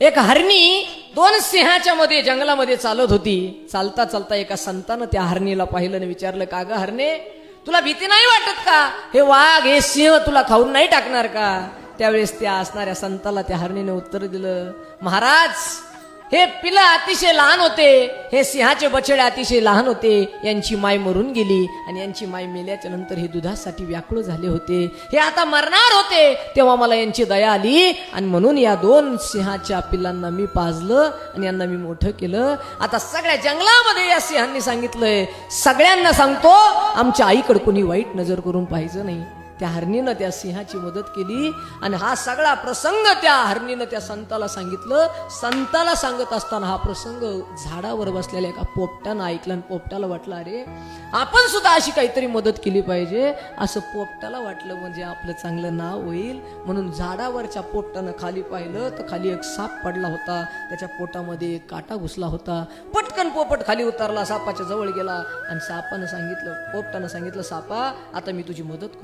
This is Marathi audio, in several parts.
एक हरणी दोन सिंहाच्या मध्ये जंगलामध्ये चालत होती. चालता चालता एका संतानं त्या हरणीला पाहिलं आणि विचारलं, का ग हरणे, तुला भीती नाही वाटत का? हे वाघ हे सिंह तुला खाऊन नाही टाकणार का? त्यावेळेस त्या असणाऱ्या संताला त्या हरणीने उत्तर दिलं, महाराज, हे पिलं अतिशय लहान होते, हे सिंहाचे बछडे अतिशय लहान होते, यांची माय मरून गेली आणि यांची माय मेल्याच्या नंतर हे दुधासाठी व्याकुळ झाले होते, हे आता मरणार होते, तेव्हा मला यांची दया आली आणि म्हणून या दोन सिंहाच्या पिल्लांना मी पाजलं आणि यांना मी मोठं केलं. आता सगळ्या जंगलामध्ये या सिंहांनी सांगितलंय, सगळ्यांना सांगतो, आमच्या आईकडे कोणी वाईट नजर करून पाहिजे नाही. त्या हरणीनं त्या सिंहाची मदत केली आणि हा सगळा प्रसंग त्या हरणीनं त्या संताला सांगितलं. संताला सांगत असताना हा प्रसंग झाडावर बसलेल्या एका पोपटानं ऐकला आणि पोपटाला वाटलं, अरे आपण सुद्धा अशी काहीतरी मदत केली पाहिजे. असं पोपटाला वाटलं, म्हणजे आपलं चांगलं नाव होईल. म्हणून झाडावरच्या पोपटानं खाली पाहिलं तर खाली एक साप पडला होता, त्याच्या पोटामध्ये एक काटा घुसला होता. पटकन पोपट खाली उतरला, सापाच्या जवळ गेला आणि पोपटानं सांगितलं, सापा, आता मी तुझी मदत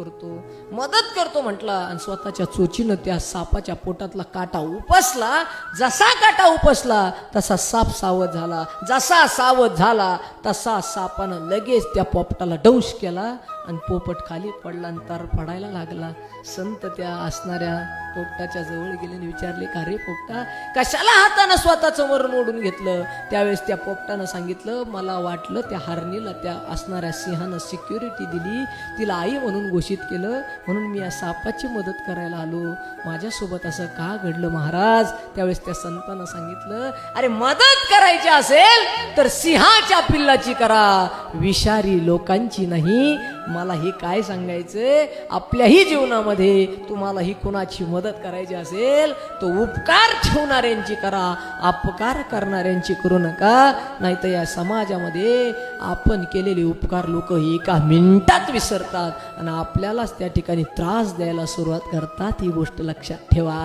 करतो म्हटला आणि स्वतःच्या चोचीनं त्या सापाच्या पोटातला काटा उपसला. जसा काटा उपसला तसा साप सावध झाला, जसा सावध झाला तसा सापानं लगेच त्या पोपटाला दंश केला आणि पोपट खाली पडला आणि तर पडायला लागला. संत त्या असणाऱ्या पोपटाच्या जवळ गेले आणि विचारले, का रे पोपटा, कशाला हातानं स्वतःचं मरण ओढून घेतलं? त्यावेळेस त्या पोपटानं सांगितलं, मला वाटलं त्या हरणीला त्या असणाऱ्या सिंहानं सिक्युरिटी दिली, तिला आई म्हणून घोषित केलं, म्हणून मी या सापाची मदत करायला आलो. माझ्यासोबत असं का घडलं महाराज? त्यावेळेस त्या संतानं सांगितलं, अरे मदत करायची असेल तर सिंहाच्या पिल्लाची करा, विषारी लोकांची नाही. मला हे काय सांगायचंय, आपल्याही जीवनामध्ये तुम्हाला ही कोणाची मदत करायची असेल तो उपकार ठेवणाऱ्यांची करा, अपकार करणाऱ्यांची करू नका. नाही तर या समाजामध्ये आपण केलेले उपकार लोक एका मिनिटात विसरतात आणि आपल्यालाच त्या ठिकाणी त्रास द्यायला सुरुवात करतात. ही गोष्ट लक्षात ठेवा.